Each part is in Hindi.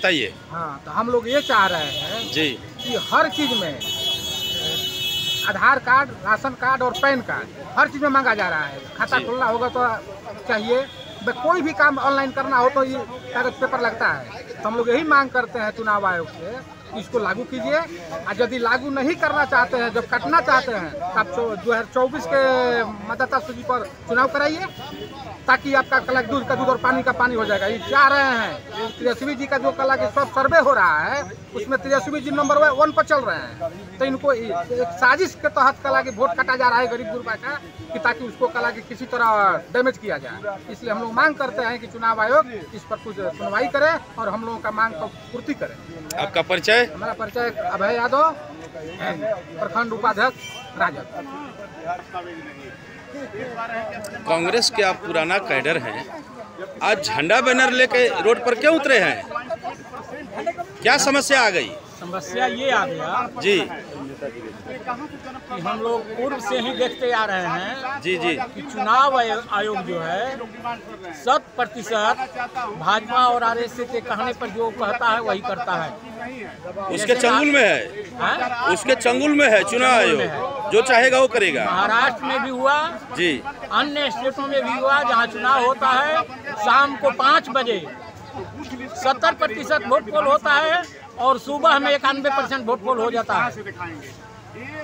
बताइए। हाँ, तो हम लोग ये चाह रहे हैं जी कि हर चीज़ में आधार कार्ड, राशन कार्ड और पैन कार्ड हर चीज़ में मांगा जा रहा है। खाता खुलना होगा तो चाहिए, कोई भी काम ऑनलाइन करना हो तो ये कागज पेपर लगता है। तो हम लोग यही मांग करते हैं चुनाव आयोग से कि इसको लागू कीजिए, और यदि लागू नहीं करना चाहते हैं, जब काटना चाहते हैं तो आप 2024 के मतदाता सूची पर चुनाव कराइए, ताकि आपका कल दूध का दूध और पानी का पानी हो जाएगा। ये चाह रहे हैं तेजस्वी जी का जो कल के सब सर्वे हो रहा है, उसमें तेजस्वी जी नंबर 1 पर चल रहे हैं। तो इनको एक साजिश के तहत कल के वोट काटा जा रहा है गरीब गुरबा का, कि ताकि उसको कल के किसी तरह डैमेज किया जाए। इसलिए हम लोग मांग करते हैं कि चुनाव आयोग इस पर कुछ सुनवाई करे और हम लोगों का मांग को पूर्ति करे। आपका परिचय? हमारा परिचय अभय यादव, प्रखंड उपाध्यक्ष राजद। कांग्रेस के आप पुराना कैडर हैं, आज झंडा बैनर लेके रोड पर क्यों उतरे हैं? क्या समस्या आ गई? समस्या ये आ गया जी कि हम लोग पूर्व से ही देखते आ रहे हैं जी जी कि चुनाव आयोग जो है 100% भाजपा और आरएसएस के कहने पर जो कहता है वही करता है। उसके चंगुल में है, उसके चंगुल में है चुनाव आयोग, जो चाहेगा वो करेगा। महाराष्ट्र में भी हुआ जी, अन्य स्टेटों में भी हुआ, जहाँ चुनाव होता है शाम को 5 बजे 70% वोट पोल होता है और सुबह में 91% वोट पोल हो जाता है।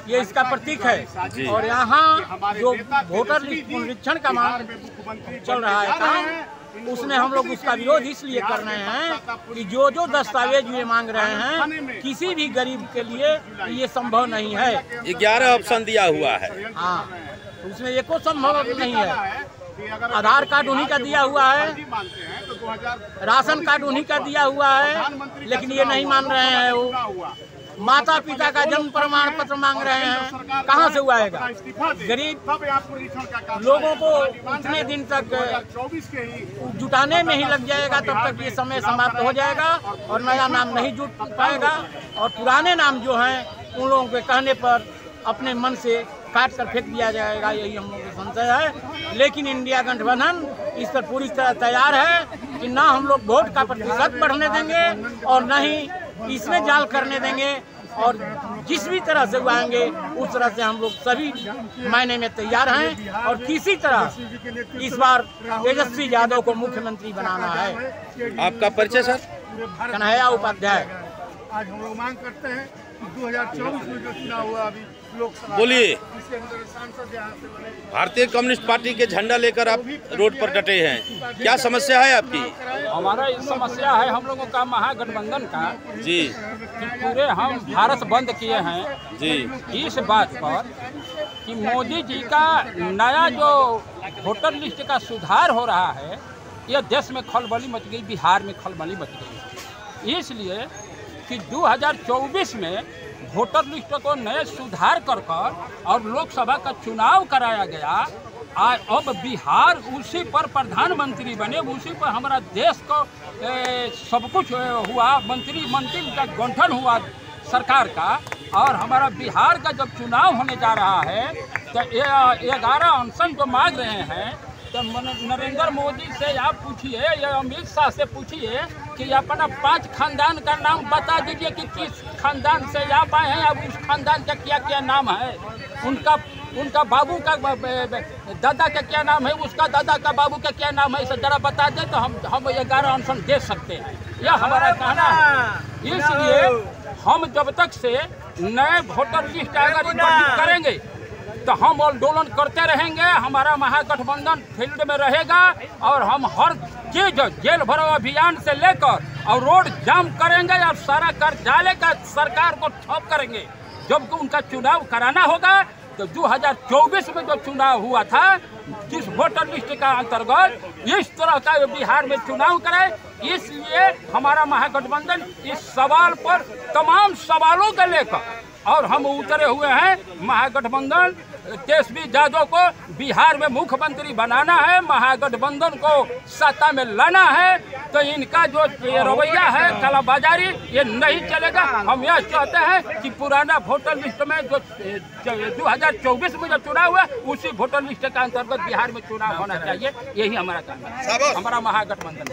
ये इसका प्रतीक है। और यहाँ जो वोटर लिस्ट पुनरीक्षण का मांग चल रहा है काम, उसमें हम लोग उसका विरोध इसलिए कर रहे हैं कि जो दस्तावेज ये मांग रहे हैं किसी भी गरीब के लिए ये संभव नहीं है। 11 ऑप्शन दिया हुआ है। हाँ, उसमें एको संभव नहीं है। आधार कार्ड उन्हीं का दिया हुआ है, राशन कार्ड उन्हीं का दिया हुआ है, लेकिन ये नहीं मान रहे हैं। वो माता पिता का जन्म प्रमाण पत्र मांग रहे हैं, कहाँ से हुआ आएगा? गरीब लोगों को इतने दिन तक जुटाने में ही लग जाएगा, तब तक ये समय समाप्त हो जाएगा और नया नाम नहीं जुट पाएगा, और पुराने नाम जो हैं उन लोगों के कहने पर अपने मन से काट कर फेंक दिया जाएगा। यही हम लोगों को संशय है। लेकिन इंडिया गठबंधन इस पर पूरी तरह तैयार है कि ना हम लोग वोट का प्रतिशत बढ़ने देंगे और न ही इसमें जाल करने देंगे, और जिस भी तरह से आएंगे उस तरह से हम लोग सभी मायने में तैयार हैं। और किसी तरह इस बार तेजस्वी यादव को मुख्यमंत्री बनाना है। आपका परिचय सर? कन्हैया उपाध्याय। आज हम लोग मांग करते हैं कि 2024 में जो चुनाव हुआ अभी लोकसभा, बोलिए। इसके अंदर सांसद यहाँ से बने। भारतीय कम्युनिस्ट पार्टी के झंडा लेकर आप रोड पर डटे हैं, क्या समस्या है आपकी? हमारा समस्या है हम लोगों का महागठबंधन का जी कि पूरे हम भारत बंद किए हैं जी इस बात पर कि मोदी जी का नया जो वोटर लिस्ट का सुधार हो रहा है, यह देश में खलबली मच गई, बिहार में खलबली मच गई। इसलिए कि 2024 में वोटर लिस्ट को नए सुधार कर और लोकसभा का चुनाव कराया गया। अब बिहार उसी पर प्रधानमंत्री बने, उसी पर हमारा देश को सब कुछ हुआ, मंत्री का गठन हुआ सरकार का, और हमारा बिहार का जब चुनाव होने जा रहा है तो 11 अनशन जो मांग रहे हैं, तो नरेंद्र मोदी से आप पूछिए या अमित शाह से पूछिए कि अपना 5 खानदान का नाम बता दीजिए कि किस खानदान से आप आए हैं, अब उस खानदान का क्या क्या नाम है, उनका बाबू का दादा का क्या नाम है, उसका दादा का बाबू का क्या नाम है, इसे जरा बता दें तो हम 11 ऑप्शन दे सकते हैं। यह हमारा कहना है। इसलिए हम जब तक से नए वोटर लिस्ट अगर करेंगे तो हम आंदोलन करते रहेंगे। हमारा महागठबंधन फील्ड में रहेगा और हम हर चीज जेल भरो अभियान से लेकर और रोड जाम करेंगे और सारा कर जाले का सरकार को ठप करेंगे। जब उनका चुनाव कराना होगा तो 2024 में जो चुनाव हुआ था, जिस वोटर लिस्ट का अंतर्गत इस तरह का बिहार में चुनाव करे, इसलिए हमारा महागठबंधन इस सवाल पर तमाम सवालों को लेकर और हम उतरे हुए हैं। महागठबंधन तेजस्वी यादव को बिहार में मुख्यमंत्री बनाना है, महागठबंधन को सत्ता में लाना है, तो इनका जो रवैया है कालाबाजारी, ये नहीं चलेगा। हम यह चाहते हैं कि पुराना वोटर लिस्ट में जो 2024 में जो चुनाव हुआ उसी वोटर लिस्ट के अंतर्गत बिहार में चुनाव होना चाहिए। यही हमारा कहना है, हमारा महागठबंधन।